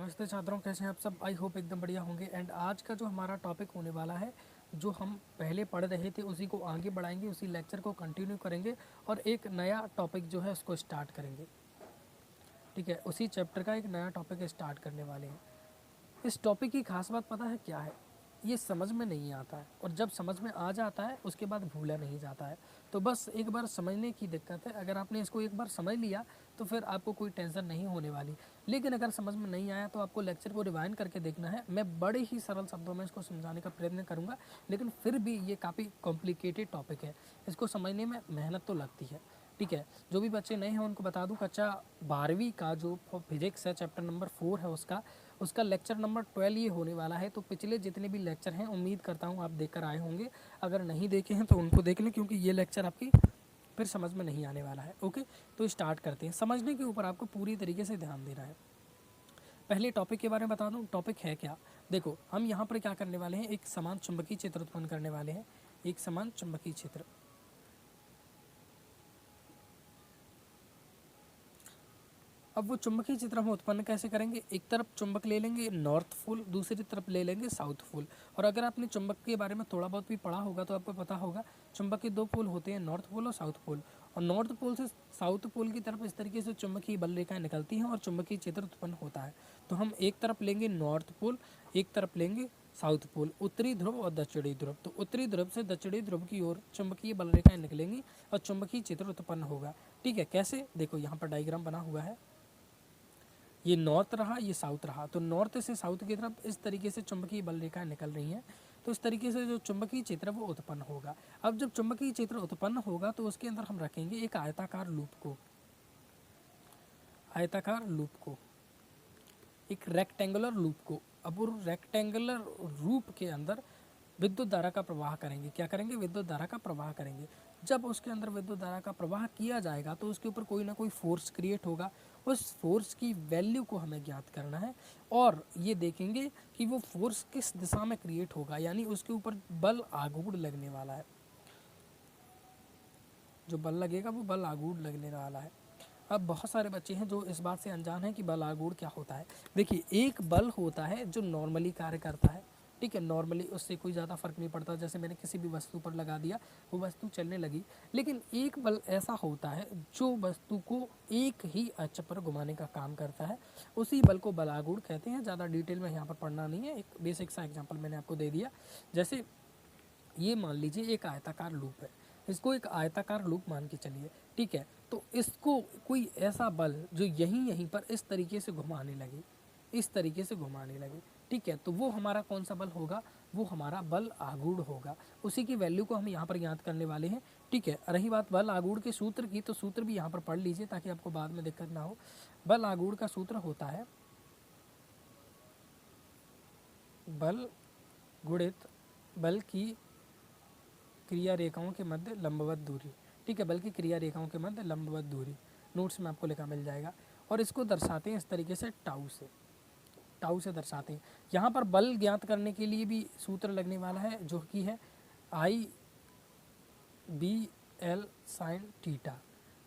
नमस्ते छात्रों, कैसे हैं आप सब। आई होप एकदम बढ़िया होंगे। एंड आज का जो हमारा टॉपिक होने वाला है, जो हम पहले पढ़ रहे थे उसी को आगे बढ़ाएंगे, उसी लेक्चर को कंटिन्यू करेंगे और एक नया टॉपिक जो है उसको स्टार्ट करेंगे। ठीक है, उसी चैप्टर का एक नया टॉपिक स्टार्ट करने वाले हैं। इस टॉपिक की खास बात पता है क्या है? ये समझ में नहीं आता है, और जब समझ में आ जाता है उसके बाद भूला नहीं जाता है। तो बस एक बार समझने की दिक्कत है। अगर आपने इसको एक बार समझ लिया तो फिर आपको कोई टेंशन नहीं होने वाली। लेकिन अगर समझ में नहीं आया तो आपको लेक्चर को रिवाइंड करके देखना है। मैं बड़े ही सरल शब्दों में इसको समझाने का प्रयत्न करूँगा, लेकिन फिर भी ये काफ़ी कॉम्प्लिकेटेड टॉपिक है। इसको समझने में मेहनत तो लगती है। ठीक है, जो भी बच्चे नए हैं उनको बता दूं, कक्षा 12वीं का जो फिजिक्स है, चैप्टर नंबर 4 है, उसका लेक्चर नंबर 12 ये होने वाला है। तो पिछले जितने भी लेक्चर हैं उम्मीद करता हूँ आप देखकर आए होंगे। अगर नहीं देखे हैं तो उनको देख लें, क्योंकि ये लेक्चर आपकी फिर समझ में नहीं आने वाला है। ओके, तो स्टार्ट करते हैं। समझने के ऊपर आपको पूरी तरीके से ध्यान देना है। पहले टॉपिक के बारे में बता दूं, टॉपिक है क्या। देखो, हम यहाँ पर क्या करने वाले हैं, एक समान चुंबकीय क्षेत्र उत्पन्न करने वाले हैं। एक समान चुंबकीय क्षेत्र। अब वो चुंबकीय क्षेत्र हम उत्पन्न कैसे करेंगे? एक तरफ चुंबक ले लेंगे नॉर्थ पोल, दूसरी तरफ ले लेंगे साउथ पोल। और अगर आपने चुंबक के बारे में थोड़ा बहुत भी पढ़ा होगा तो आपको पता होगा चुंबक के दो पोल होते हैं, नॉर्थ पोल और साउथ पोल। और नॉर्थ पोल से साउथ पोल की तरफ इस तरीके से चुंबकीय बल रेखाएं निकलती हैं और चुंबकीय क्षेत्र उत्पन्न होता है। तो हम एक तरफ लेंगे नॉर्थ पोल, एक तरफ लेंगे साउथ पोल, उत्तरी ध्रुव और दक्षिणी ध्रुव। तो उत्तरी ध्रुव से दक्षिणी ध्रुव की ओर चुंबकीय बल रेखाएं निकलेंगी और चुंबकीय क्षेत्र उत्पन्न होगा। ठीक है, कैसे? देखो, यहाँ पर डायग्राम बना हुआ है। ये नॉर्थ रहा, ये साउथ रहा। तो नॉर्थ से साउथ की तरफ इस तरीके से चुंबकीय बल रेखाएं निकल रही हैं। तो इस तरीके से जो चुंबकीय क्षेत्र वो उत्पन्न होगा। अब जब चुंबकीय क्षेत्र उत्पन्न होगा तो उसके अंदर हम रखेंगे एक आयताकार लूप को, एक रेक्टेंगुलर लूप को। अब वो रेक्टेंगुलर लूप के अंदर विद्युत धारा का प्रवाह करेंगे। क्या करेंगे? विद्युत धारा का प्रवाह करेंगे। जब उसके अंदर विद्युत धारा का प्रवाह किया जाएगा तो उसके ऊपर कोई ना कोई फोर्स क्रिएट होगा। उस फोर्स की वैल्यू को हमें ज्ञात करना है और ये देखेंगे कि वो फोर्स किस दिशा में क्रिएट होगा, यानी उसके ऊपर बल आघूर्ण लगने वाला है। जो बल लगेगा वो बल आघूर्ण लगने वाला है। अब बहुत सारे बच्चे हैं जो इस बात से अनजान हैं कि बल आघूर्ण क्या होता है। देखिए, एक बल होता है जो नॉर्मली कार्य करता है। ठीक है, नॉर्मली उससे कोई ज़्यादा फर्क नहीं पड़ता। जैसे मैंने किसी भी वस्तु पर लगा दिया, वो वस्तु चलने लगी। लेकिन एक बल ऐसा होता है जो वस्तु को एक ही अक्ष पर घुमाने का काम करता है। उसी बल को बल आघूर्ण कहते हैं। ज़्यादा डिटेल में यहाँ पर पढ़ना नहीं है, एक बेसिक सा एग्जाम्पल मैंने आपको दे दिया। जैसे ये मान लीजिए एक आयताकार लूप है, इसको एक आयताकार लूप मान के चलिए। ठीक है, तो इसको कोई ऐसा बल जो यहीं पर इस तरीके से घुमाने लगे, इस तरीके से घुमाने लगे। ठीक है, तो वो हमारा कौन सा बल होगा? वो हमारा बल आघूर्ण होगा। उसी की वैल्यू को हम यहाँ पर ज्ञात करने वाले हैं। ठीक है, रही बात बल आघूर्ण के सूत्र की, तो सूत्र भी यहाँ पर पढ़ लीजिए ताकि आपको बाद में दिक्कत ना हो। बल आघूर्ण का सूत्र होता है बल गुणित बल की क्रिया रेखाओं के मध्य लंबवत दूरी। ठीक है, बल्कि क्रिया रेखाओं के मध्य लंबवत दूरी। नोट्स में आपको लिखा मिल जाएगा। और इसको दर्शाते हैं इस तरीके से टाउ से दर्शाते हैं। यहाँ पर बल ज्ञात करने के लिए भी सूत्र लगने वाला है, जो कि है I B L sine theta.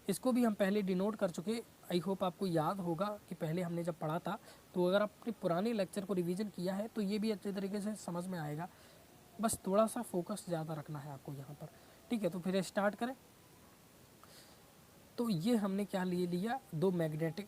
इसको भी हम पहले डिनोट कर चुके। आई होप आपको याद होगा कि पहले हमने जब पढ़ा था, तो अगर आपने पुराने लेक्चर को रिवीजन किया है तो ये भी अच्छे तरीके से समझ में आएगा। बस थोड़ा सा फोकस ज़्यादा रखना है आपको यहाँ पर। ठीक है, तो फिर स्टार्ट करें। तो ये हमने क्या ले लिया, दो मैग्नेट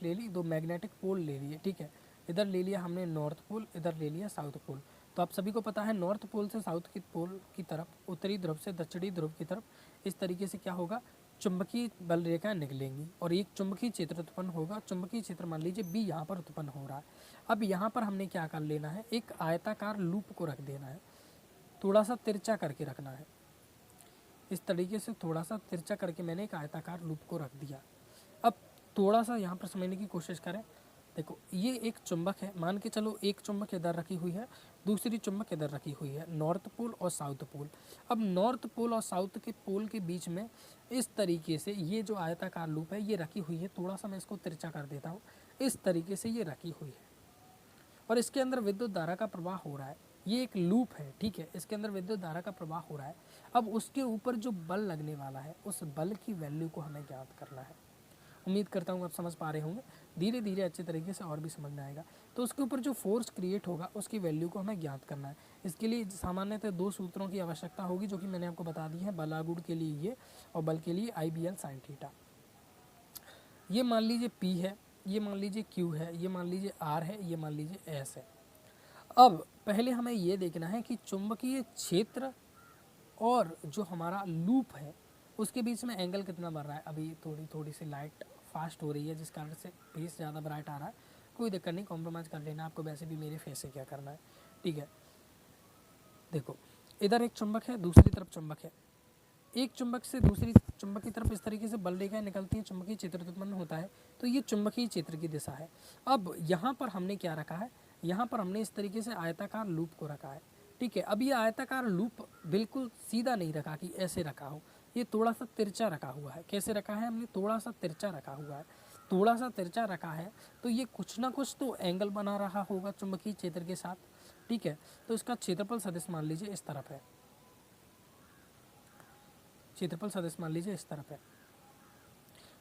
ले ली, दो मैग्नेटिक पोल ले लिए। ठीक है, इधर ले लिया हमने नॉर्थ पोल, इधर ले लिया साउथ पोल। तो आप सभी को पता है नॉर्थ पोल से साउथ की पोल की तरफ, उत्तरी ध्रुव से दक्षिणी ध्रुव की तरफ इस तरीके से क्या होगा, चुंबकीय बल रेखाएं निकलेंगी और एक चुंबकीय क्षेत्र उत्पन्न होगा। चुंबकीय क्षेत्र मान लीजिए बी यहाँ पर उत्पन्न हो रहा है। अब यहाँ पर हमने क्या कर लेना है, एक आयताकार लूप को रख देना है। थोड़ा सा तिरछा करके रखना है। इस तरीके से थोड़ा सा तिरछा करके मैंने एक आयताकार लूप को रख दिया। अब थोड़ा सा यहाँ पर समझने की कोशिश करें। देखो, ये एक चुंबक है, मान के चलो एक चुंबक इधर रखी हुई है, दूसरी चुंबक इधर रखी हुई है, नॉर्थ पोल और साउथ पोल। अब नॉर्थ पोल और साउथ के पोल के बीच में इस तरीके से ये जो आयताकार लूप है ये रखी हुई है। थोड़ा सा मैं इसको तिरछा कर देता हूँ। इस तरीके से ये रखी हुई है और इसके अंदर विद्युत धारा का प्रवाह हो रहा है। ये एक लूप है। ठीक है, इसके अंदर विद्युत धारा का प्रवाह हो रहा है। अब उसके ऊपर जो बल लगने वाला है, उस बल की वैल्यू को हमें ज्ञात करना है। उम्मीद करता हूँ आप समझ पा रहे होंगे। धीरे धीरे अच्छे तरीके से और भी समझ में आएगा। तो उसके ऊपर जो फोर्स क्रिएट होगा उसकी वैल्यू को हमें ज्ञात करना है। इसके लिए सामान्यतः दो सूत्रों की आवश्यकता होगी जो कि मैंने आपको बता दी है, बलागुण के लिए ये और बल के लिए IBL sin थीटा। ये मान लीजिए P है, ये मान लीजिए Q है, ये मान लीजिए R है, ये मान लीजिए S है। अब पहले हमें ये देखना है कि चुंबकीय क्षेत्र और जो हमारा लूप है उसके बीच में एंगल कितना बढ़ रहा है। अभी थोड़ी सी लाइट फास्ट हो रही है जिस कारण से फेस ज़्यादा ब्राइट आ रहा है, कोई दिक्कत नहीं, कॉम्प्रोमाइज़ कर लेना, आपको वैसे भी मेरे फेस से क्या करना है। ठीक है, देखो इधर एक चुंबक है, दूसरी तरफ चुंबक है। एक चुंबक से दूसरी चुंबक की तरफ इस तरीके से बल रेखाएं निकलती हैं, चुंबकीय क्षेत्र उत्पन्न होता है। तो ये चुंबकीय क्षेत्र की दिशा है। अब यहाँ पर हमने क्या रखा है, यहाँ पर हमने इस तरीके से आयताकार लूप को रखा है। ठीक है, अब ये आयताकार लूप बिल्कुल सीधा नहीं रखा कि ऐसे रखा हो, ये थोड़ा सा तिरछा रखा हुआ है। कैसे रखा है, हमने थोड़ा सा तिरछा रखा हुआ है। थोड़ा सा तिरछा रखा है तो ये कुछ ना कुछ तो एंगल बना रहा होगा चुंबकीय क्षेत्र के साथ। ठीक है, तो इसका क्षेत्रफल सदिश मान लीजिए इस तरफ है, क्षेत्रफल सदिश मान लीजिए इस तरफ है,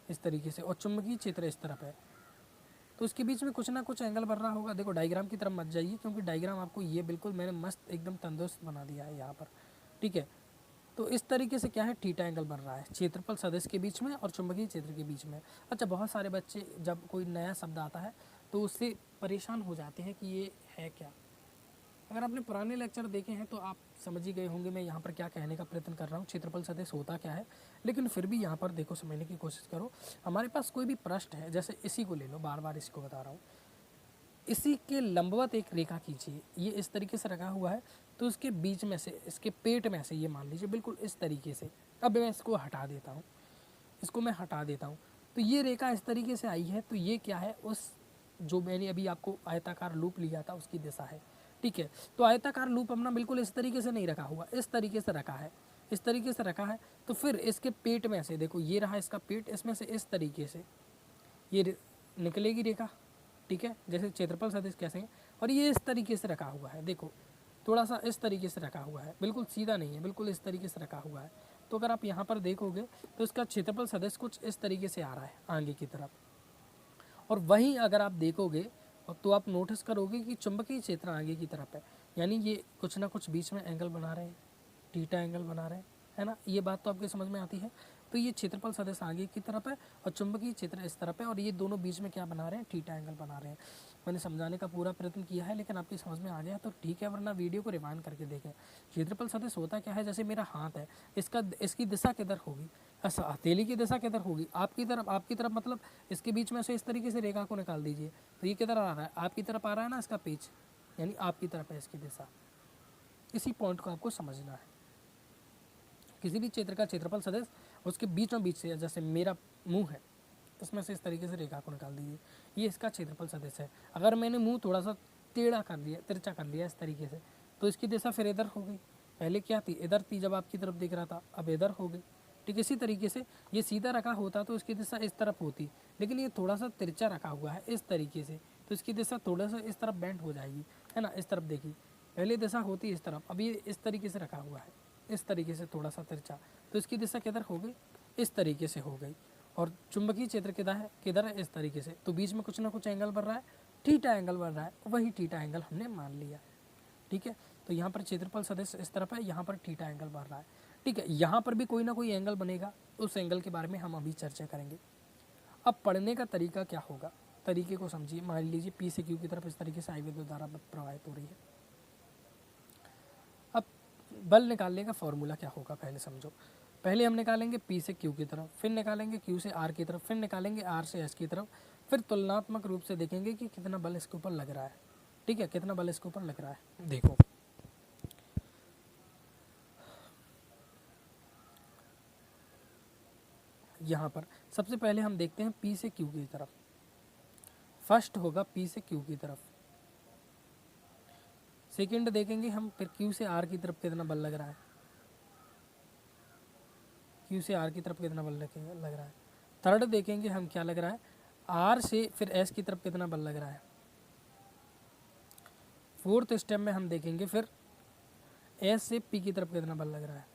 इस तरीके से, और चुंबकीय क्षेत्र इस तरफ है। तो इसके बीच में कुछ ना कुछ एंगल बन रहा होगा। देखो डायग्राम की तरफ मत जाइए क्योंकि डायग्राम आपको ये बिल्कुल मैंने मस्त एकदम तंदुरुस्त बना दिया है यहाँ पर। ठीक है, तो इस तरीके से क्या है, थीटा एंगल बन रहा है क्षेत्रफल सदिश के बीच में और चुंबकीय क्षेत्र के बीच में। अच्छा, बहुत सारे बच्चे जब कोई नया शब्द आता है तो उससे परेशान हो जाते हैं कि ये है क्या। अगर आपने पुराने लेक्चर देखे हैं तो आप समझ ही गए होंगे मैं यहाँ पर क्या कहने का प्रयत्न कर रहा हूँ, क्षेत्रफल सदिश होता क्या है। लेकिन फिर भी यहाँ पर देखो, समझने की कोशिश करो। हमारे पास कोई भी पृष्ठ है, जैसे इसी को ले लो, बार बार इसको बता रहा हूँ, इसी के लंबवत एक रेखा खींचिए, ये इस तरीके से रखा हुआ है। तो इसके बीच में से, इसके पेट में से, ये मान लीजिए बिल्कुल इस तरीके से, अब मैं इसको हटा देता हूँ, इसको मैं हटा देता हूँ। तो ये रेखा इस तरीके से आई है, तो ये क्या है, उस जो मैंने अभी आपको आयताकार लूप लिया था उसकी दिशा है। ठीक है, तो आयताकार लूप अपना बिल्कुल इस तरीके से नहीं रखा हुआ, इस तरीके से रखा है, इस तरीके से रखा है। तो फिर इसके पेट में से देखो, ये रहा इसका पेट, इसमें से इस तरीके से ये निकलेगी रेखा। ठीक है, जैसे क्षेत्रफल सदिश कैसे हैं, और ये इस तरीके से रखा हुआ है, देखो थोड़ा सा इस तरीके से रखा हुआ है, बिल्कुल सीधा नहीं है, बिल्कुल इस तरीके से रखा हुआ है। तो अगर आप यहाँ पर देखोगे तो इसका क्षेत्रफल सदिश कुछ इस तरीके से आ रहा है आगे की तरफ। और वहीं अगर आप देखोगे तो आप नोटिस करोगे कि चुंबकीय क्षेत्र आगे की तरफ है, यानी ये कुछ ना कुछ बीच में एंगल बना रहे हैं, थीटा एंगल बना रहे हैं, है ना। ये बात तो आपके समझ में आती है। तो ये क्षेत्रफल सदिश आगे की तरफ है और चुंबकीय क्षेत्र इस तरफ है, और ये दोनों बीच में क्या बना रहे हैं, थीटा एंगल बना रहे हैं। मैंने समझाने का पूरा प्रयत्न किया है, लेकिन आपकी समझ में आ गया तो ठीक है, वरना वीडियो को रिवाइंड करके देखें। क्षेत्रफल सदिश होता क्या है, जैसे मेरा हाथ है, इसकी दिशा किधर होगी, हथेली की दिशा किधर होगी, आपकी तरफ मतलब इसके बीच में से इस तरीके से रेखा को निकाल दीजिए। तो ये किधर आ रहा है, आपकी तरफ आ रहा है ना इसका पेच, यानी आपकी तरफ है इसकी दिशा। इसी पॉइंट को आपको समझना है। किसी भी क्षेत्र का क्षेत्रफल सदिश उसके बीचों बीच से, जैसे मेरा मुंह है, इसमें से इस तरीके से रेखा को निकाल दीजिए, ये इसका क्षेत्रफल सदिश है। अगर मैंने मुंह थोड़ा सा टेढ़ा कर लिया, तिरछा कर लिया इस तरीके से, तो इसकी दिशा फिर इधर हो गई। पहले क्या थी, इधर थी जब आपकी तरफ दिख रहा था, अब इधर हो गई। ठीक, इसी तरीके से ये सीधा रखा होता तो इसकी दिशा इस तरफ होती, लेकिन ये थोड़ा सा तिरछा रखा हुआ है इस तरीके से, तो इसकी दिशा थोड़ा सा इस तरफ बेंड हो जाएगी, है ना। इस तरफ देखिए, पहले दिशा होती इस तरफ, अब ये इस तरीके से रखा हुआ है, इस तरीके से थोड़ा सा तिरछा, तो इसकी दिशा किधर हो गई, इस तरीके से हो गई। और चुंबकीय क्षेत्र किधर है, इस तरीके से। तो बीच में कुछ ना कुछ एंगल बन रहा है, थीटा एंगल बन रहा है, वही थीटा एंगल हमने मान लिया। ठीक है, तो यहाँ पर क्षेत्रफल सदिश इस तरफ है, यहाँ पर थीटा एंगल बन रहा है। ठीक है, यहाँ पर भी कोई ना कोई एंगल बनेगा, उस एंगल के बारे में हम अभी चर्चा करेंगे। अब पढ़ने का तरीका क्या होगा, तरीके को समझिए। मान लीजिए P से Q की तरफ इस तरीके से I विद्युत धारा प्रवाहित हो रही है। अब बल निकालने का फॉर्मूला क्या होगा, पहले समझो। पहले हम निकालेंगे P से Q की तरफ, फिर निकालेंगे Q से R की तरफ, फिर निकालेंगे R से S की तरफ, फिर तुलनात्मक रूप से देखेंगे कि कितना बल इसके ऊपर लग रहा है। ठीक है, कितना बल इसके ऊपर लग रहा है। देखो यहाँ पर सबसे पहले हम देखते हैं P से Q की तरफ। फर्स्ट होगा P से Q की तरफ, सेकंड देखेंगे हम फिर Q से R की तरफ कितना बल लग रहा है, Q से R की तरफ कितना बल लग रहा है। थर्ड देखेंगे हम क्या लग रहा है, R से फिर S की तरफ कितना बल लग रहा है। फोर्थ स्टेप में हम देखेंगे फिर S से P की तरफ कितना बल लग रहा है।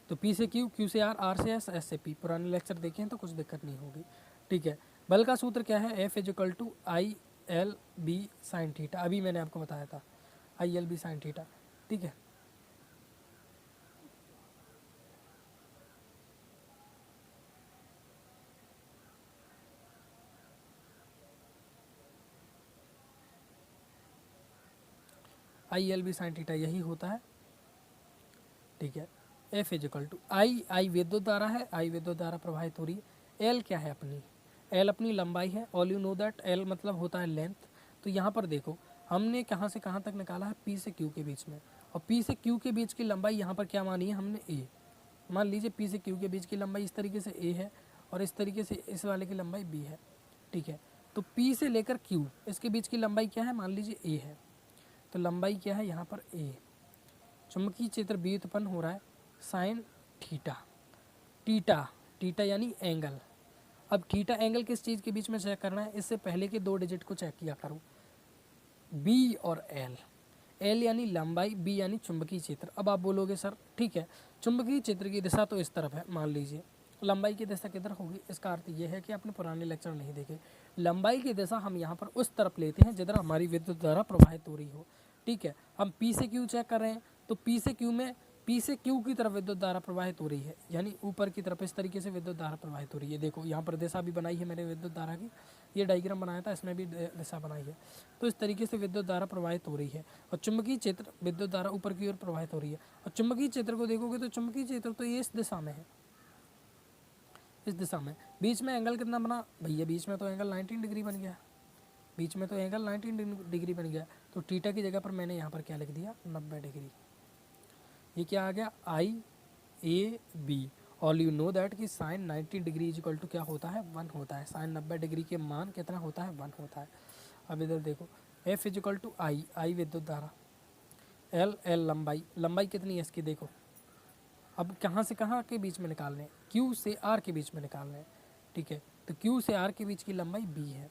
तो पी से क्यू, क्यू से आर, आर से एस, एस से पी। पुराने लेक्चर देखे हैं तो कुछ दिक्कत नहीं होगी, ठीक है। बल का सूत्र क्या है, F is equal to I L B sine theta, अभी मैंने आपको बताया था, I L B sine theta, ठीक है। I L B sine theta यही होता है, ठीक है। F is equal to I, I विद्युत धारा है, आई विद्युत धारा प्रवाहित हो रही है। एल क्या है अपनी, एल अपनी लंबाई है, all you know that L मतलब होता है लेंथ। तो यहाँ पर देखो हमने कहाँ से कहाँ तक निकाला है, पी से क्यू के बीच में, और पी से क्यू के बीच की लंबाई यहाँ पर क्या मानी है हमने, ए। मान लीजिए पी से क्यू के बीच की लंबाई इस तरीके से ए है और इस तरीके से इस वाले की लंबाई बी है, ठीक है। तो पी से लेकर क्यू इसके बीच की लंबाई क्या है, मान लीजिए ए है, तो लंबाई क्या है यहाँ पर ए। चुंबकीय क्षेत्र बी उत्पन्न हो रहा है साइन थीटा, थीटा, थीटा यानी एंगल। अब थीटा एंगल किस चीज़ के बीच में चेक करना है, इससे पहले के 2 डिजिट को चेक किया करो, बी और एल। एल यानी लंबाई, बी यानी चुंबकीय क्षेत्र। अब आप बोलोगे सर ठीक है, चुंबकीय क्षेत्र की दिशा तो इस तरफ है, मान लीजिए लंबाई की दिशा किधर होगी, इसका अर्थ ये है कि आपने पुराने लेक्चर नहीं देखे। लंबाई की दिशा हम यहाँ पर उस तरफ लेते हैं जिधर हमारी विद्युत धारा प्रवाहित हो रही हो, ठीक है। हम पी से क्यू चेक कर रहे हैं, तो पी से क्यू में, पी से क्यू की तरफ विद्युत धारा प्रवाहित हो रही है, यानी ऊपर की तरफ इस तरीके से विद्युत धारा प्रवाहित हो रही है। देखो यहाँ पर दिशा भी बनाई है मैंने विद्युत धारा की, ये डायग्राम बनाया था, इसमें भी दिशा बनाई है। तो इस तरीके से विद्युत धारा प्रवाहित हो रही है, और चुंबकीय क्षेत्र विद्युत धारा ऊपर की ओर प्रवाहित हो रही है। और चुंबकीय क्षेत्र को देखोगे तो चुंबकीय क्षेत्र तो ये इस दिशा में है, इस दिशा में। बीच में एंगल कितना बना भैया, बीच में तो एंगल 19 डिग्री बन गया, बीच में तो एंगल 19 डिग्री बन गया। तो थीटा की जगह पर मैंने यहाँ पर क्या लिख दिया, 90 डिग्री। ये क्या आ गया, I A B. All you know that कि sine 90 degree is equal to क्या होता है, 1 होता है। साइन 90 डिग्री के मान कितना होता है, 1 होता है। अब इधर देखो, F is equal to I, I विद्युत धारा, एल, एल लंबाई, लंबाई कितनी है इसकी देखो। अब कहाँ से कहाँ के बीच में निकालने हैं, क्यू से आर के बीच में निकालने हैं, ठीक है। तो क्यू से आर के बीच की लंबाई बी है,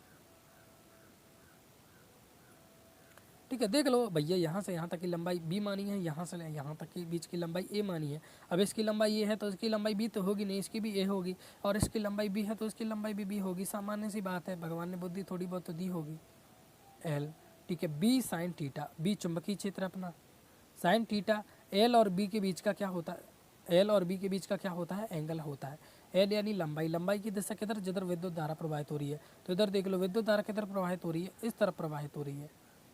ठीक है। देख लो भैया, यहाँ से यहाँ तक की लंबाई बी मानी है, यहाँ से यहाँ तक की बीच की लंबाई ए मानी है। अब इसकी लंबाई ए है तो इसकी लंबाई बी तो होगी नहीं, इसकी भी ए होगी, और इसकी लंबाई बी है तो इसकी लंबाई भी बी होगी। सामान्य सी बात है, भगवान ने बुद्धि थोड़ी बहुत तो दी होगी। एल, ठीक है। बी साइन थीटा, बी चुंबकीय क्षेत्र अपना, साइन थीटा। एल और बी के बीच का क्या होता है, एल और बी के बीच का क्या होता है, एंगल होता है। एल यानी लंबाई, लंबाई की दिशा किधर, जिधर विद्युत धारा प्रवाहित हो रही है। तो इधर देख लो विद्युत धारा किधर प्रवाहित हो रही है, इस तरफ प्रवाहित हो रही है,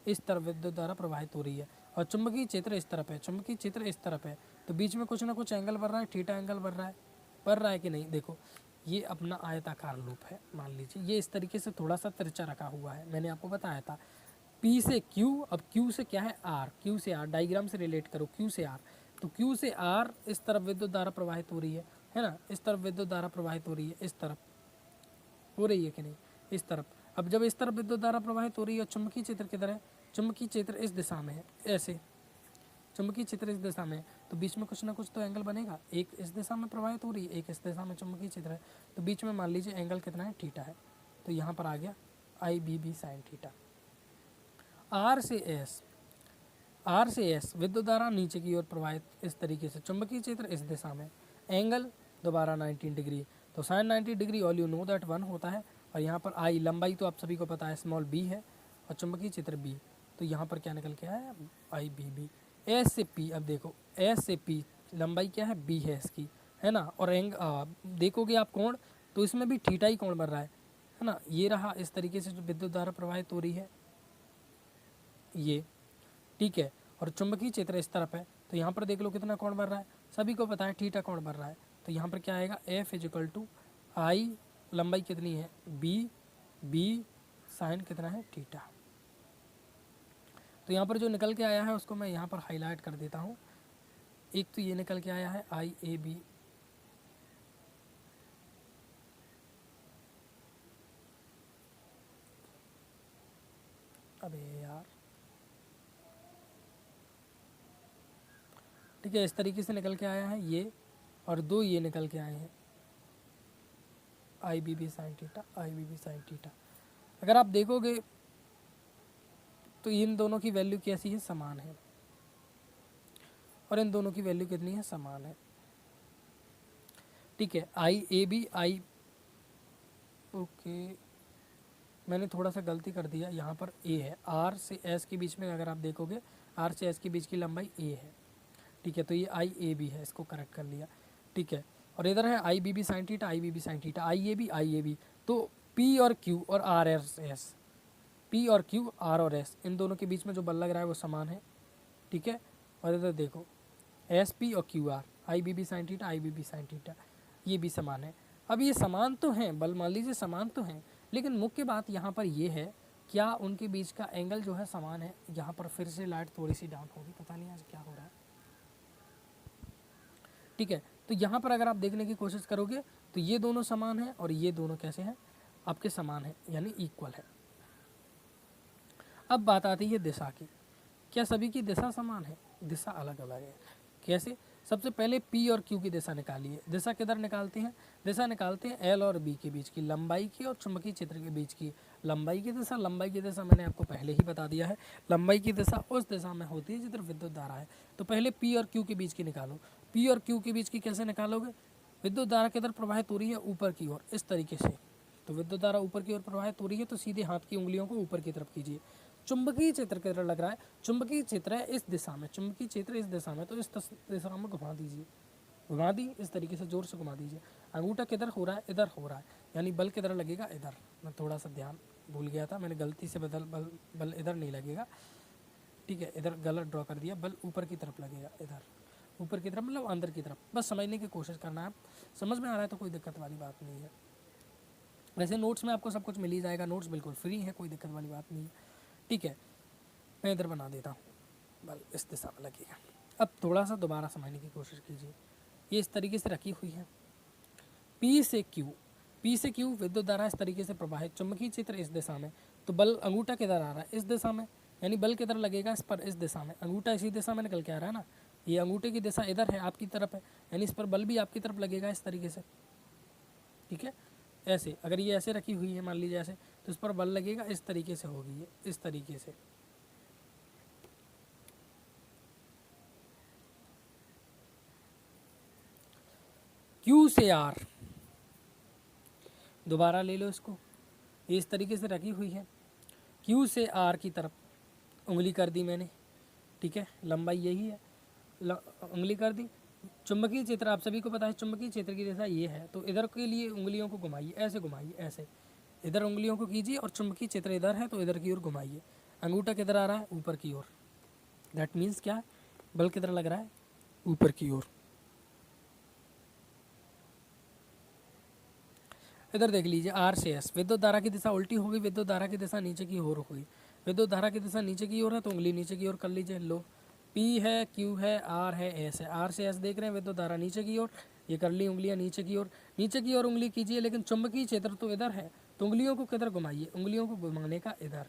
इस तरफ विद्युत धारा प्रवाहित हो रही है। और चुंबकीय क्षेत्र इस तरफ है, चुंबकीय क्षेत्र इस तरफ है। तो बीच में कुछ ना कुछ एंगल बन रहा है, थीटा एंगल बन रहा है कि नहीं। देखो ये अपना आयताकार लूप है, मान लीजिए ये इस तरीके से थोड़ा सा तिरछा रखा हुआ है, मैंने आपको बताया था। पी से क्यू, अब क्यू से क्या है आर, क्यू से आर, डायग्राम से रिलेट करो, क्यू से आर। तो क्यू से आर इस तरफ विद्युत धारा प्रवाहित हो रही है ना, इस तरफ विद्युत धारा प्रवाहित हो रही है, इस तरफ हो रही है कि नहीं, इस तरफ। अब जब इस तरफ विद्युत धारा प्रवाहित हो रही है, चुंबकीय क्षेत्र किधर है, चुंबकीय क्षेत्र इस दिशा में है, ऐसे चुंबकीय क्षेत्र इस दिशा में है, तो बीच में कुछ ना कुछ तो एंगल बनेगा। एक इस दिशा में प्रवाहित हो रही है, एक इस दिशा में चुंबकीय क्षेत्र है, तो बीच में मान लीजिए एंगल कितना है, थीटा है। तो यहाँ पर आ गया I B B sine theta. R से एस, आर से एस विद्युत धारा नीचे की ओर प्रवाहित इस तरीके से, चुंबकीय क्षेत्र इस दिशा में, एंगल दोबारा 19 डिग्री। तो sine 90 degree all you know that 1 होता है। और यहाँ पर आई लंबाई तो आप सभी को पता है, स्मॉल बी है, और चुंबकीय क्षेत्र बी। तो यहाँ पर क्या निकल के आया, आई बी बी। एस से पी, अब देखो एस से पी लंबाई क्या है, बी है इसकी, है ना। और देखोगे आप कोण, तो इसमें भी थीटा ही कोण बन रहा है ना। ये रहा इस तरीके से जो विद्युत धारा प्रवाहित हो रही है, ये ठीक है। और चुंबकीय क्षेत्र इस तरफ है, तो यहाँ पर देख लो कितना कोण बन रहा है, सभी को पता है थीटा कोण बन रहा है। तो यहाँ पर क्या आएगा, एफ इज इक्वल टू आई, लंबाई कितनी है बी, बी साइन कितना है थीटा। तो यहाँ पर जो निकल के आया है उसको मैं यहाँ पर हाईलाइट कर देता हूँ। एक तो ये निकल के आया है आई ए बी, अबे यार, ठीक है। इस तरीके से निकल के आया है ये, और दो ये निकल के आए हैं आई B B sine theta, I B B sine theta. अगर आप देखोगे तो इन दोनों की वैल्यू कैसी है, समान है, और इन दोनों की वैल्यू कितनी है, समान है। ठीक है, I A B I, okay मैंने थोड़ा सा गलती कर दिया, यहाँ पर ए है, आर से एस के बीच में अगर आप देखोगे आर से एस के बीच की लंबाई ए है, ठीक है, तो ये आई ए बी है, इसको करेक्ट कर लिया, ठीक है। और इधर है I B B sine theta, I B B sine theta, I A B, तो पी और क्यू और आर एस एस, पी और क्यू आर और एस, इन दोनों के बीच में जो बल लग रहा है वो समान है, ठीक है। और इधर देखो एस पी और Q are, I B B sine theta, I B B sine theta, ये भी समान है। अब ये समान तो हैं, बल मान लीजिए समान तो हैं, लेकिन मुख्य बात यहाँ पर ये है क्या उनके बीच का एंगल जो है समान है। यहाँ पर फिर से लाइट थोड़ी सी डाउन होगी, पता नहीं आज क्या हो रहा है, ठीक है। तो यहाँ पर अगर आप देखने की कोशिश करोगे तो ये दोनों समान हैं और ये दोनों कैसे हैं, आपके समान है, यानी इक्वल है। अब बात आती है दिशा की, क्या सभी की दिशा समान है? दिशा अलग अलग है। कैसे? सबसे पहले P और Q की दिशा निकालिए। दिशा किधर निकालते हैं? दिशा निकालते हैं L और B के बीच की लंबाई की और चुंबकीय क्षेत्र के बीच की लंबाई की दिशा। लंबाई की दिशा मैंने आपको पहले ही बता दिया है, लंबाई की दिशा उस दिशा में होती है जिधर विद्युत धारा है। तो पहले P और Q के बीच की निकालो। P और Q के बीच की कैसे निकालोगे? विद्युत धारा किधर प्रवाहित हो रही है? ऊपर की ओर, इस तरीके से। तो विद्युत धारा ऊपर की ओर प्रवाहित हो रही है तो सीधे हाथ की उंगलियों को ऊपर की तरफ कीजिए। चुंबकीय क्षेत्र किधर लग रहा है? चुंबकीय क्षेत्र है इस दिशा में, चुंबकीय क्षेत्र इस दिशा में, तो इस दिशा में घुमा दीजिए, घुमा दी, इस तरीके से जोर से घुमा दीजिए। अंगूठा किधर हो रहा है? इधर हो रहा है, यानी बल किधर लगेगा? इधर। मैं थोड़ा सा ध्यान भूल गया था, मैंने गलती से बल इधर नहीं लगेगा, ठीक है, इधर गलत ड्रॉ कर दिया, बल ऊपर की तरफ लगेगा, इधर ऊपर की तरफ मतलब अंदर की तरफ। बस समझने की कोशिश करना है, आप समझ में आ रहा है तो कोई दिक्कत वाली बात नहीं है। वैसे नोट्स में आपको सब कुछ मिल ही जाएगा, नोट्स बिल्कुल फ्री है, कोई दिक्कत वाली बात नहीं है, ठीक है। मैं इधर बना देता हूँ, बल इस दिशा में लगेगा। अब थोड़ा सा दोबारा समझने की कोशिश कीजिए, ये इस तरीके से रखी हुई है, P से Q विद्युत धारा इस तरीके से प्रवाहित, चुंबकीय क्षेत्र इस दिशा में, तो बल अंगूठा किधर आ रहा है? इस दिशा में, यानी बल किधर लगेगा? इस पर, इस दिशा में। अंगूठा इसी दिशा में निकल के आ रहा है ना, ये अंगूठे की दिशा इधर है, आपकी तरफ है, यानी इस पर बल भी आपकी तरफ लगेगा, इस तरीके से, ठीक है। ऐसे अगर ये ऐसे रखी हुई है मान लीजिए ऐसे, तो इस पर बल लगेगा, इस तरीके से होगी ये, इस तरीके से। Q से R, दोबारा ले लो इसको, ये इस तरीके से रखी हुई है, Q से R की तरफ उंगली कर दी मैंने, ठीक है, लंबाई यही है, उंगली कर दी। चुंबकीय क्षेत्र आप सभी को पता है, चुंबकीय क्षेत्र की दिशा ये है, तो इधर के लिए उंगलियों को घुमाइए, ऐसे घुमाइए, ऐसे इधर उंगलियों को कीजिए, और चुंबकीय क्षेत्र इधर है तो इधर की ओर घुमाइए। अंगूठा किधर आ रहा है? ऊपर की ओर। दैट मीन्स क्या है? बल किधर लग रहा है? ऊपर की ओर। इधर देख लीजिए, आर से एस, विद्युत धारा की दिशा उल्टी होगी, विद्युत धारा की दिशा नीचे की ओर होगी। विद्युत धारा की दिशा नीचे की ओर है तो उंगली नीचे की ओर कर लीजिए। लो, पी है, क्यू है, आर है, एस है। आर से एस देख रहे हैं, विद्युत धारा नीचे की ओर, ये कर ली उंगलियां नीचे की ओर, नीचे की ओर उंगली कीजिए, लेकिन चुंबकीय क्षेत्र तो इधर है, तो उंगलियों को किधर घुमाइए? उंगलियों को घुमाने का इधर,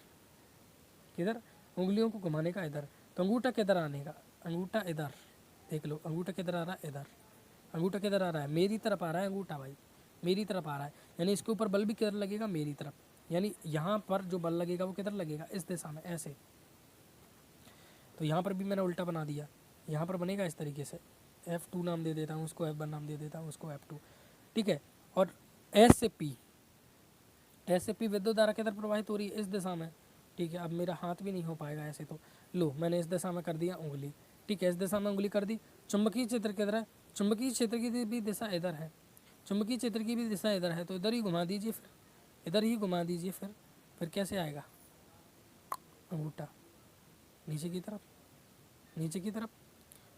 किधर? उंगलियों को घुमाने का इधर। तो अंगूठा किधर आने का? अंगूठा इधर, देख लो अंगूठा किधर आ रहा है? इधर। अंगूठा किधर आ रहा है? मेरी तरफ आ रहा है अंगूठा भाई, मेरी तरफ आ रहा है, यानी इसके ऊपर बल भी किधर लगेगा? मेरी तरफ, यानी यहाँ पर जो बल लगेगा वो किधर लगेगा? इस दिशा में, ऐसे। तो यहाँ पर भी मैंने उल्टा बना दिया, यहाँ पर बनेगा इस तरीके से, F2 नाम दे देता हूँ उसको, F1 नाम दे देता हूँ उसको, F2, ठीक है। और एस से पी विद्युत धारा किधर प्रवाहित हो रही है? इस दिशा में, ठीक है। अब मेरा हाथ भी नहीं हो पाएगा ऐसे, तो लो मैंने इस दिशा में कर दिया उंगली, ठीक है, इस दिशा में उंगली कर दी। चुंबकीय क्षेत्र किधर है? चुंबकीय क्षेत्र की भी दिशा इधर है, चुंबकीय क्षेत्र की भी दिशा इधर है, तो इधर ही घुमा दीजिए, फिर इधर ही घुमा दीजिए, फिर कैसे आएगा? अंगूठा नीचे की तरफ, नीचे की तरफ,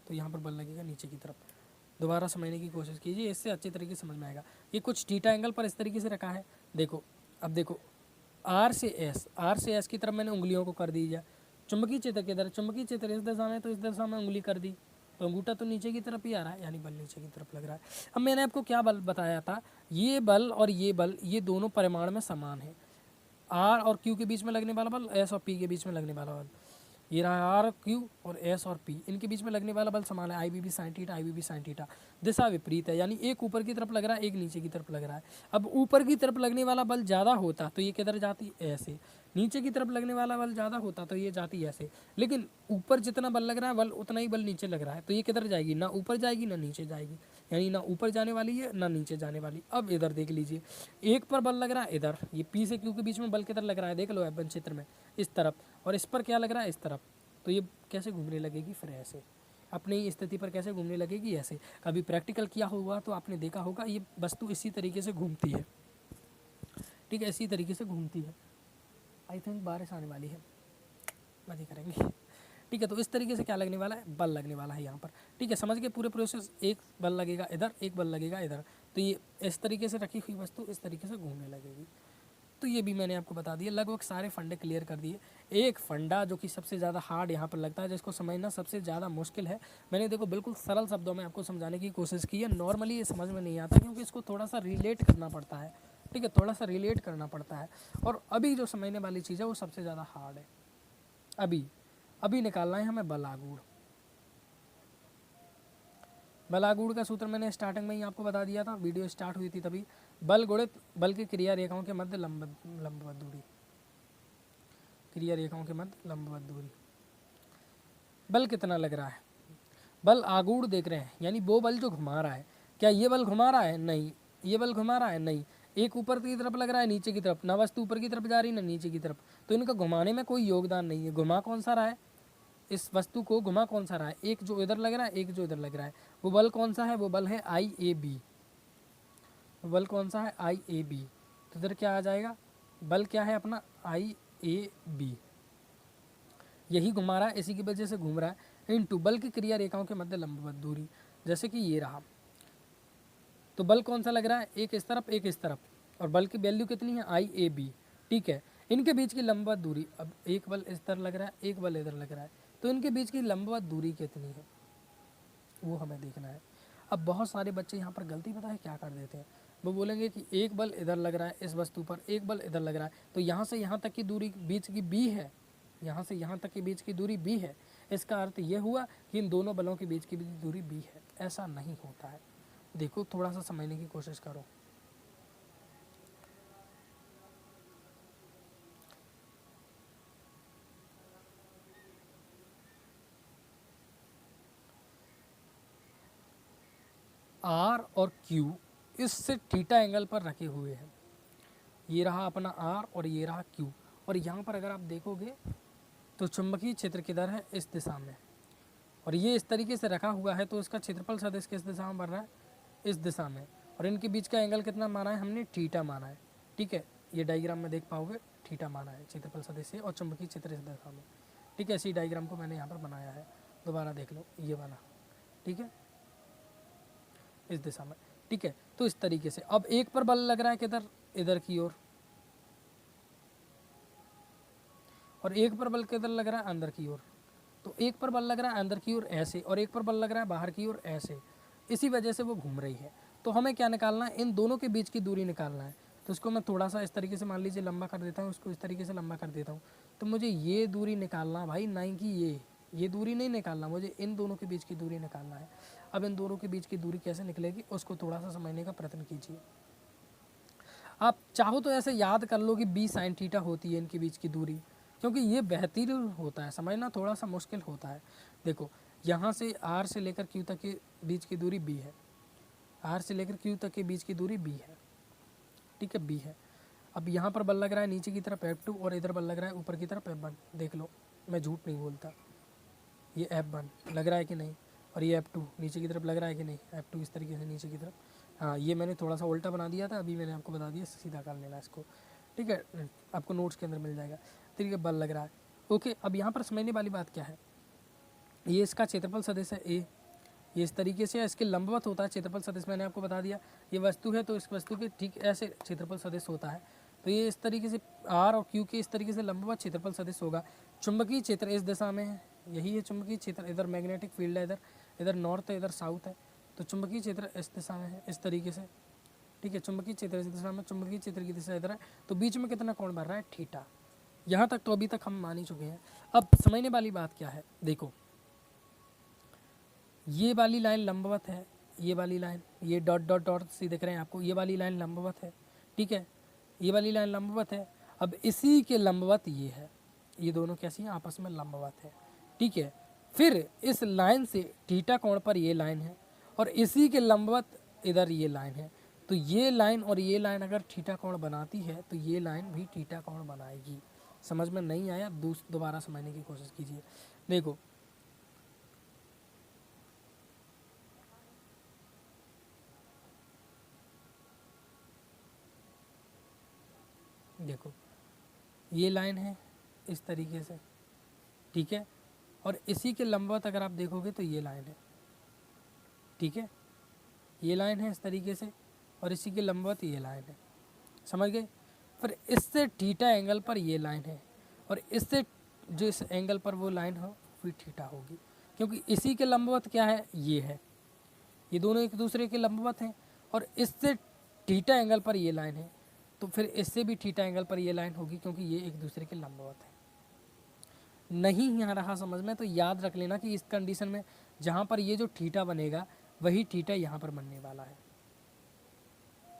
तो यहाँ पर बल लगेगा नीचे की तरफ। दोबारा समझने की कोशिश कीजिए, इससे अच्छे तरीके से समझ में आएगा। ये कुछ थीटा एंगल पर इस तरीके से रखा है, देखो। अब देखो, आर से एस की तरफ मैंने उंगलियों को कर दीजिए। चुंबकीय क्षेत्र किधर? चुंबकीय क्षेत्र इस दिशा में, तो इस दिशा में उंगली कर दी, तो अंगूठा तो नीचे की तरफ ही आ रहा है, यानी बल नीचे की तरफ लग रहा है। अब मैंने आपको क्या बल बताया था? ये बल और ये बल, ये दोनों परिमाण में समान है। आर और क्यू के बीच में लगने वाला बल, एस और पी के बीच में लगने वाला बल, ये रहा आर क्यू और एस और पी, इनके बीच में लगने वाला बल समान है, I B B sine theta, I B B sine theta. दिशा विपरीत है, यानी एक ऊपर की तरफ लग रहा है, एक नीचे की तरफ लग रहा है। अब ऊपर की तरफ लगने वाला बल ज़्यादा होता तो ये किधर जाती? ऐसे। नीचे की तरफ लगने वाला बल ज़्यादा होता तो ये जाती ऐसे, लेकिन ऊपर जितना बल लग रहा है बल उतना ही बल नीचे लग रहा है, तो ये किधर जाएगी, ना ऊपर जाएगी ना नीचे जाएगी, यानी ना ऊपर जाने वाली है ना नीचे जाने वाली। अब इधर देख लीजिए, एक पर बल लग रहा है इधर, ये पी से क्यू के बीच में बल किधर लग रहा है, देख लो एफ1 क्षेत्र में इस तरफ, और इस पर क्या लग रहा है इस तरफ, तो ये कैसे घूमने लगेगी फिर ऐसे, अपनी स्थिति पर कैसे घूमने लगेगी ऐसे। कभी प्रैक्टिकल किया होगा तो आपने देखा होगा ये वस्तु इसी तरीके से घूमती है, ठीक है, इसी तरीके से घूमती है। आई थिंक बारिश आने वाली है, मजे करेंगे, ठीक है। तो इस तरीके से क्या लगने वाला है, बल लगने वाला है यहाँ पर, ठीक है, समझ के पूरे प्रोसेस। एक बल लगेगा इधर, एक बल लगेगा इधर, तो ये इस तरीके से रखी हुई वस्तु इस तरीके से घूमने लगेगी। तो ये भी मैंने आपको बता दिया, लगभग सारे फंडे क्लियर कर दिए। एक फंडा जो कि सबसे ज़्यादा हार्ड यहाँ पर लगता है, जिसको समझना सबसे ज़्यादा मुश्किल है, मैंने देखो बिल्कुल सरल शब्दों में आपको समझाने की कोशिश की है। नॉर्मली ये समझ में नहीं आता क्योंकि इसको थोड़ा सा रिलेट करना पड़ता है, ठीक है, थोड़ा सा रिलेट करना पड़ता है। और अभी जो समझने वाली चीज़ है वो सबसे ज़्यादा हार्ड है। अभी निकालना है हमें बलागुड़। बलागुड़ का सूत्र मैंने स्टार्टिंग में ही आपको बता दिया था, वीडियो स्टार्ट हुई थी तभी। बल गुणित बल की क्रिया रेखाओं के मध्य लंबवत दूरी, क्रिया रेखाओं के मध्य लंबवत दूरी। बल कितना लग रहा है, बल आगुड़ देख रहे हैं, यानी वो बल जो घुमा रहा है। क्या ये बल घुमा रहा है, नहीं। ये बल घुमा रहा है, नहीं। एक ऊपर की तरफ लग रहा है नीचे की तरफ, ना वस्तु ऊपर की तरफ जा रही ना नीचे की तरफ, तो इनका घुमाने में कोई योगदान नहीं है। घुमा कौन सा रहा है, इस वस्तु को घुमा कौन सा रहा है, एक जो इधर लग रहा है एक जो इधर लग रहा है। वो बल कौन सा है, वो बल है IAB। बल कौन सा है, IAB। तो इधर क्या आ जाएगा, बल क्या है अपना IAB, यही घुमा रहा है, इसी की वजह से घूम रहा है। इनटू बल की क्रिया रेखाओं के मध्य लंबवत दूरी, जैसे कि ये रहा। तो बल कौन सा लग रहा है, एक इस तरफ एक इस तरफ, और बल की वैल्यू कितनी है IAB, ठीक है। इनके बीच की लंबवत दूरी, अब एक बल इस तरफ लग रहा है एक बल इधर लग रहा है, तो इनके बीच की लंबवत दूरी कितनी है वो हमें देखना है। अब बहुत सारे बच्चे यहाँ पर गलती पता है क्या कर देते हैं, वो बोलेंगे कि एक बल इधर लग रहा है इस वस्तु पर, एक बल इधर लग रहा है, तो यहाँ से यहाँ तक की दूरी बीच की B है, यहाँ से यहाँ तक के बीच की दूरी B है। इसका अर्थ ये हुआ कि इन दोनों बलों के बीच की दूरी B है। ऐसा नहीं होता है, देखो थोड़ा सा समझने की कोशिश करो। R और Q इससे थीटा एंगल पर रखे हुए हैं। ये रहा अपना R और ये रहा Q, और यहाँ पर अगर आप देखोगे तो चुंबकीय क्षेत्र किधर है, इस दिशा में, और ये इस तरीके से रखा हुआ है, तो इसका क्षेत्रफल सदिश किस दिशा में बन रहा है, इस दिशा में, और इनके बीच का एंगल कितना माना है हमने, थीटा माना है, ठीक है। ये डायग्राम में देख पाओगे थीटा माना है क्षेत्रफल सदिश से, और चुंबकीय क्षेत्र इस दिशा में, ठीक है। इसी डायग्राम को मैंने यहाँ पर बनाया है, दोबारा देख लो ये वाला, ठीक है, इस दिशा में, ठीक है। तो इस तरीके से अब एक पर बल लग रहा है किधर, इधर की ओर, और एक पर बल किधर लग रहा है, अंदर की ओर। तो एक पर बल लग रहा है अंदर की ओर ऐसे, और एक पर बल लग रहा है बाहर की ओर ऐसे, इसी वजह से वो घूम रही है। तो हमें क्या निकालना है, इन दोनों के बीच की दूरी निकालना है। तो इसको मैं थोड़ा सा इस तरीके से मान लीजिए लंबा कर देता हूँ, इसको इस तरीके से लंबा कर देता हूँ। तो मुझे ये दूरी निकालना भाई, नहीं कि ये दूरी नहीं निकालना, मुझे इन दोनों के बीच की दूरी निकालना है। अब इन दोनों के बीच की दूरी कैसे निकलेगी उसको थोड़ा सा समझने का प्रयत्न कीजिए। आप चाहो तो ऐसे याद कर लो कि B sin थीटा होती है इनके बीच की दूरी, क्योंकि ये बेहतरीन होता है, समझना थोड़ा सा मुश्किल होता है। देखो यहाँ से R से लेकर Q तक के बीच की दूरी B है, R से लेकर Q तक के बीच की दूरी B है, ठीक है, B है। अब यहाँ पर बल लग रहा है नीचे की तरफ F2, और इधर बल लग रहा है ऊपर की तरफ F1। देख लो मैं झूठ नहीं बोलता, ये F1 लग रहा है कि नहीं, और ये F2 नीचे की तरफ लग रहा है कि नहीं, F2 इस तरीके से नीचे की तरफ। हाँ ये मैंने थोड़ा सा उल्टा बना दिया था, अभी मैंने आपको बता दिया सीधा कर लेना इसको, ठीक है, आपको नोट्स के अंदर मिल जाएगा। तरीके बल लग रहा है, ओके। अब यहाँ पर समझने वाली बात क्या है, ये इसका क्षेत्रफल सदिश है A, ये इस तरीके से इसके लंबवत होता है क्षेत्रफल सदिश, मैंने आपको बता दिया। ये वस्तु है तो इस वस्तु के ठीक ऐसे क्षेत्रफल सदिश होता है, तो ये इस तरीके से R और Q के इस तरीके से लंबवत क्षेत्रफल सदिश होगा। चुंबकीय क्षेत्र इस दिशा में है, यही है चुंबकीय क्षेत्र, इधर मैग्नेटिक फील्ड है, इधर नॉर्थ है इधर साउथ है, तो चुंबकीय क्षेत्र इस दिशा में है इस तरीके से, ठीक है। चुंबकीय क्षेत्र इस दिशा में, चुंबकीय क्षेत्र की दिशा इधर है, तो बीच में कितना कोण बन रहा है, थीटा। यहाँ तक तो अभी तक हम मान ही चुके हैं। अब समझने वाली बात क्या है, देखो ये वाली लाइन लंबवत है, ये वाली लाइन, ये डॉट डॉट डॉट सी दिख रहे हैं आपको, ये वाली लाइन लंबवत है, ठीक है, ये वाली लाइन लंबवत है। अब इसी के लंबवत ये है, ये दोनों कैसी हैं, आपस में लंबवत है, ठीक है। फिर इस लाइन से थीटा कोण पर ये लाइन है और इसी के लंबवत इधर ये लाइन है, तो ये लाइन और ये लाइन अगर थीटा कोण बनाती है तो ये लाइन भी थीटा कोण बनाएगी। समझ में नहीं आया, दोबारा समझने की कोशिश कीजिए। देखो देखो ये लाइन है इस तरीके से, ठीक है, और इसी के लंबवत अगर आप देखोगे तो ये लाइन है, ठीक है, ये लाइन है इस तरीके से और इसी के लंबवत ये लाइन है, समझ गए। फिर इससे थीटा एंगल पर ये लाइन है और इससे जो इस एंगल पर वो लाइन हो फिर थीटा होगी, क्योंकि इसी के लंबवत क्या है, ये है, ये दोनों एक दूसरे के लंबवत हैं और इससे थीटा एंगल पर ये लाइन है, तो फिर इससे भी थीटा एंगल पर ये लाइन होगी, क्योंकि ये एक दूसरे के लंबवत है। नहीं यहाँ रहा समझ में, तो याद रख लेना कि इस कंडीशन में जहाँ पर ये जो थीटा बनेगा वही थीटा यहाँ पर बनने वाला है,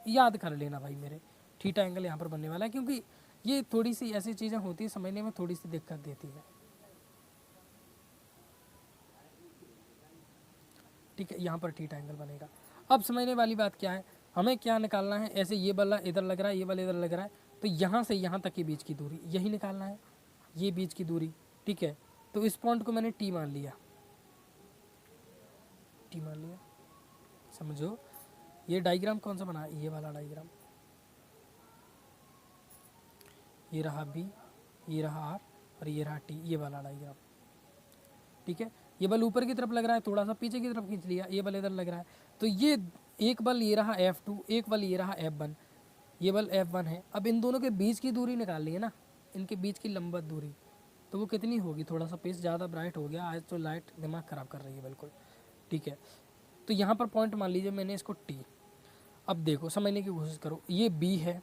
याद कर लेना भाई मेरे, थीटा एंगल यहाँ पर बनने वाला है, क्योंकि ये थोड़ी सी ऐसी चीज़ें होती है समझने में थोड़ी सी दिक्कत देती है, ठीक है। यहाँ पर थीटा एंगल बनेगा। अब समझने वाली बात क्या है, हमें क्या निकालना है, ऐसे ये बल्ला इधर लग रहा है, ये बल्ला इधर लग रहा है, तो यहाँ से यहाँ तक के बीच की दूरी यही निकालना है, ये बीच की दूरी, ठीक है। तो इस पॉइंट को मैंने टी मान लिया, टी मान लिया, समझो। ये डायग्राम कौन सा बना है, ये वाला डायग्राम, ये रहा बी, ये रहा आर और ये रहा टी, ये वाला डायग्राम, ठीक है। ये बल ऊपर की तरफ लग रहा है, थोड़ा सा पीछे की तरफ खींच लिया, ये बल इधर लग रहा है, तो ये एक बल ये रहा F2, एक बल ये रहा F1, ये बल F1 है। अब इन दोनों के बीच की दूरी निकालनी है ना, इनके बीच की लंबवत दूरी, तो वो कितनी होगी, थोड़ा सा पेज ज़्यादा ब्राइट हो गया आज, तो लाइट दिमाग ख़राब कर रही है बिल्कुल, ठीक है। तो यहाँ पर पॉइंट मान लीजिए मैंने इसको टी। अब देखो समझने की कोशिश करो, ये बी है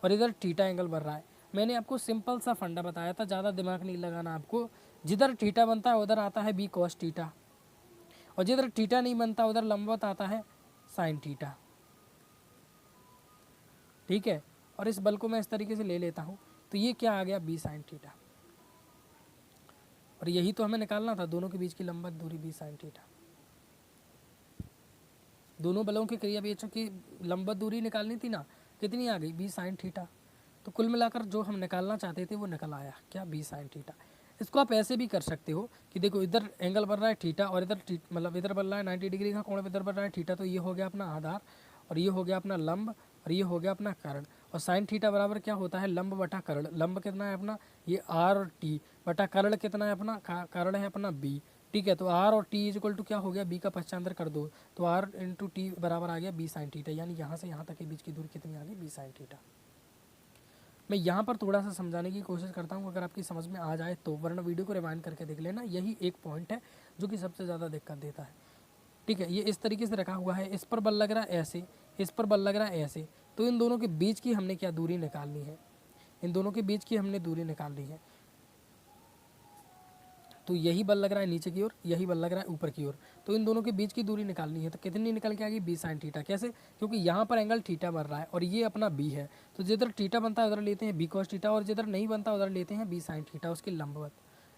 और इधर थीटा एंगल बन रहा है। मैंने आपको सिंपल सा फंडा बताया था, ज़्यादा दिमाग नहीं लगाना आपको, जिधर थीटा बनता है उधर आता है बी कॉस थीटा, और जिधर थीटा नहीं बनता उधर लंबवत आता है साइन थीटा, ठीक है। और इस बल को मैं इस तरीके से ले लेता हूँ, तो ये क्या आ गया, बी साइन थीटा, और यही तो हमें निकालना था, दोनों के बीच की लंबवत दूरी बी साइन थीटा। दोनों बलों के क्रियावेशों की लंबवत दूरी निकालनी थी ना, कितनी आ गई, बी साइन थीटा। तो कुल मिलाकर जो हम निकालना चाहते थे वो निकल आया, क्या, बी साइन थीटा। इसको आप ऐसे भी कर सकते हो कि देखो इधर एंगल बन रहा है थीटा और इधर मतलब इधर बन रहा है 90 डिग्री का कोण, इधर बन रहा है थीटा, तो ये हो गया अपना आधार और ये हो गया अपना लंब और ये हो गया अपना कर्ण। और साइन थीटा बराबर क्या होता है, लंब बटा कर्ण। लंब कितना है अपना, ये आर और टी, बटा कर्ण कितना है अपना, कर्ण है अपना बी, ठीक है। तो आर और टी इज इक्वल टू क्या हो गया, बी का पश्चांतर कर दो, तो आर इंटू टी बराबर आ गया बी साइन थीटा, यानी यहाँ से यहाँ तक के बीच की दूरी कितनी आ गई, बी साइन थीटा। मैं यहाँ पर थोड़ा सा समझाने की कोशिश करता हूँ, अगर आपकी समझ में आ जाए तो, वरना वीडियो को रिवाइंड करके देख लेना। यही एक पॉइंट है जो कि सबसे ज़्यादा दिक्कत देता है, ठीक है। ये इस तरीके से रखा हुआ है, इस पर बल लग रहा है ऐसे, इस पर बल लग रहा है ऐसे, तो इन दोनों के बीच की हमने क्या दूरी निकालनी है, इन दोनों के बीच की हमने दूरी निकालनी है। तो यही बल लग रहा है नीचे की ओर, यही बल लग रहा है ऊपर की ओर, तो इन दोनों के बीच की दूरी निकालनी है। तो कितनी निकल के आ गई, बी साइन थीटा। कैसे, क्योंकि यहाँ पर एंगल थीटा बन रहा है और ये अपना बी है, तो जिधर थीटा बनता है उधर लेते हैं बी कॉस थीटा, और जिधर नहीं बनता उधर लेते हैं बी साइन थीटा, उसकी लंबवत,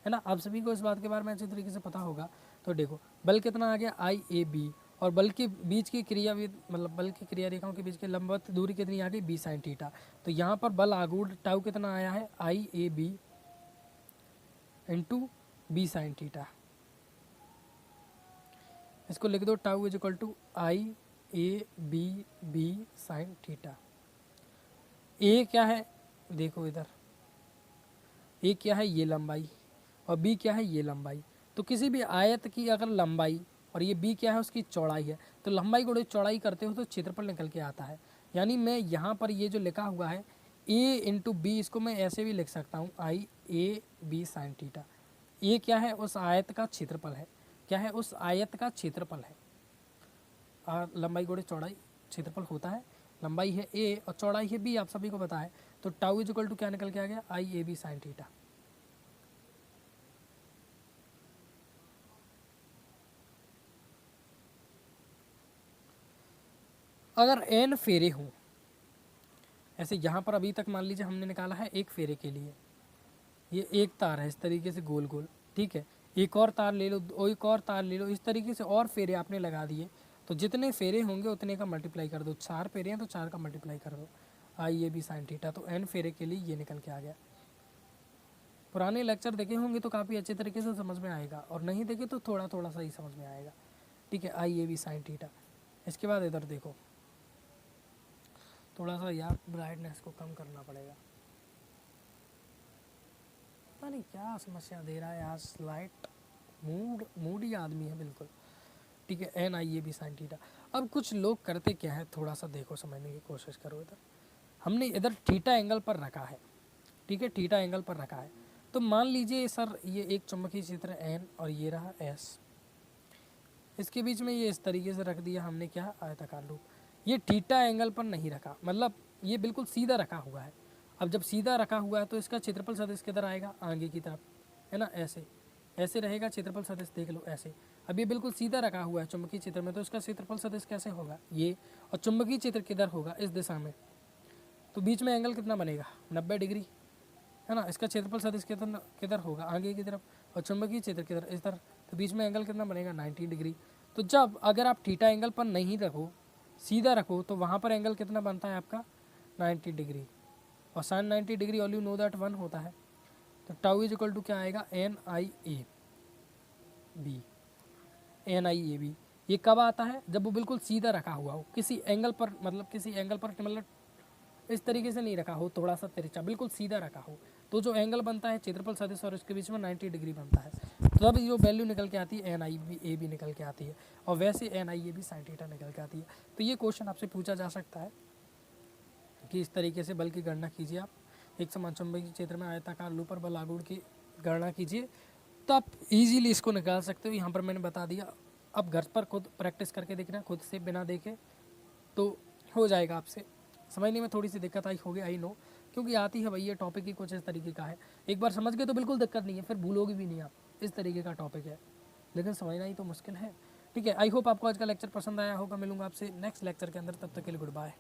है ना। आप सभी को इस बात के बारे में अच्छी तरीके से पता होगा। तो देखो बल कितना आ गया, आई ए बी, और बल के बीच की क्रिया, मतलब बल की क्रिया रेखाओं के बीच की लंबवत दूरी कितनी आ गई, बी साइन थीटा। तो यहाँ पर बल आगूढ़ टाउ कितना आया है, I A B into B sine theta. इसको लिख दो, tau is equal to I A B B sine theta. A क्या है, देखो इधर, ए क्या है, ये लंबाई, और बी क्या है, ये लंबाई। तो किसी भी आयत की अगर लंबाई और ये बी क्या है, उसकी चौड़ाई है, तो लंबाई गुणे चौड़ाई करते हो तो क्षेत्रफल निकल के आता है। यानी मैं यहाँ पर ये जो लिखा हुआ है ए इंटू बी, इसको मैं ऐसे भी लिख सकता हूँ, आई ए बी साइन थीटा। ये क्या है, उस आयत का क्षेत्रफल है, क्या है, उस आयत का क्षेत्रफल है। लंबाई गुणे चौड़ाई क्षेत्रफल होता है, लंबाई है ए और चौड़ाई है बी, आप सभी को पता है। तो टाउ इज इक्वल टू क्या निकल के आ गया, I A B sine theta. अगर एन फेरे हों, ऐसे यहाँ पर अभी तक मान लीजिए हमने निकाला है एक फेरे के लिए, ये एक तार है इस तरीके से गोल गोल, ठीक है। एक और तार ले लो, एक और तार ले लो, इस तरीके से और फेरे आपने लगा दिए। तो जितने फेरे होंगे उतने का मल्टीप्लाई कर दो, 4 फेरे हैं तो 4 का मल्टीप्लाई कर दो, आई ए बी साइन थीटा। तो n फेरे के लिए ये निकल के आ गया। पुराने लेक्चर देखे होंगे तो काफ़ी अच्छे तरीके से समझ में आएगा, और नहीं देखे तो थोड़ा थोड़ा सा ही समझ में आएगा, ठीक है। I A B sine theta. इसके बाद इधर देखो, थोड़ा सा यार ब्राइटनेस को कम करना पड़ेगा, पता नहीं क्या समस्या दे रहा है आज, लाइट मूडी आदमी है बिल्कुल, ठीक है। N I A B sine theta. अब कुछ लोग करते क्या है, थोड़ा सा देखो समझने की कोशिश करो। इधर हमने इधर थीटा एंगल पर रखा है, ठीक है, थीटा एंगल पर रखा है। तो मान लीजिए सर ये एक चुंबकीय क्षेत्र एन और ये रहा एस, इसके बीच में ये इस तरीके से रख दिया हमने, क्या, आयताकार लूप। ये थीटा एंगल पर नहीं रखा, मतलब ये बिल्कुल सीधा रखा हुआ है। अब जब सीधा रखा हुआ है तो इसका क्षेत्रफल सदिश किधर आएगा, आगे की तरफ, है ना, ऐसे ऐसे रहेगा क्षेत्रफल सदिश, देख लो ऐसे। अब ये बिल्कुल सीधा रखा हुआ है चुंबकीय क्षेत्र में, तो इसका क्षेत्रफल सदिश कैसे होगा, ये। और चुंबकीय क्षेत्र किधर होगा, इस दिशा में, तो बीच में एंगल कितना बनेगा, 90 डिग्री, है ना। इसका क्षेत्रफल सदिश किधर किधर होगा, आगे की तरफ, और चुंबकीय क्षेत्र किधर, इस तरफ, तो बीच में एंगल कितना बनेगा, 90 डिग्री। तो जब अगर आप थीटा एंगल पर नहीं रखो, सीधा रखो, तो वहाँ पर एंगल कितना बनता है आपका, 90 डिग्री। और sine 90 degree all you know that 1 होता है। तो टाउ इज इक्वल टू क्या आएगा, N I A B, N I A B. ये कब आता है, जब वो बिल्कुल सीधा रखा हुआ हो किसी एंगल पर, मतलब किसी एंगल पर, मतलब इस तरीके से नहीं रखा हो, थोड़ा सा तिरछा, बिल्कुल सीधा रखा हो। तो जो एंगल बनता है क्षेत्रफल सदिश और इसके बीच में 90 डिग्री बनता है। तो तब जो वैल्यू निकल के आती है N I B A B निकल के आती है, और वैसे N I A B sine theta निकल के आती है। तो ये क्वेश्चन आपसे पूछा जा सकता है कि इस तरीके से बल की गणना कीजिए आप, एक समान चुंबकीय क्षेत्र में आयताकार लूप पर बल आघूर्ण की गणना कीजिए, तो आप इजीली इसको निकाल सकते हो। यहाँ पर मैंने बता दिया, अब घर पर खुद प्रैक्टिस करके देखना, खुद से बिना देखे, तो हो जाएगा आपसे। समझने में थोड़ी सी दिक्कत आई होगी, आई नो, क्योंकि आती है भाई, ये टॉपिक ही कुछ इस तरीके का है। एक बार समझ गए तो बिल्कुल दिक्कत नहीं है, फिर भूलोगे भी नहीं आप, इस तरीके का टॉपिक है, लेकिन समझना ही तो मुश्किल है, ठीक है। आई होप आपको आज का लेक्चर पसंद आया होगा। मिलूंगा आपसे नेक्स्ट लेक्चर के अंदर, तब तक के लिए गुड बाय।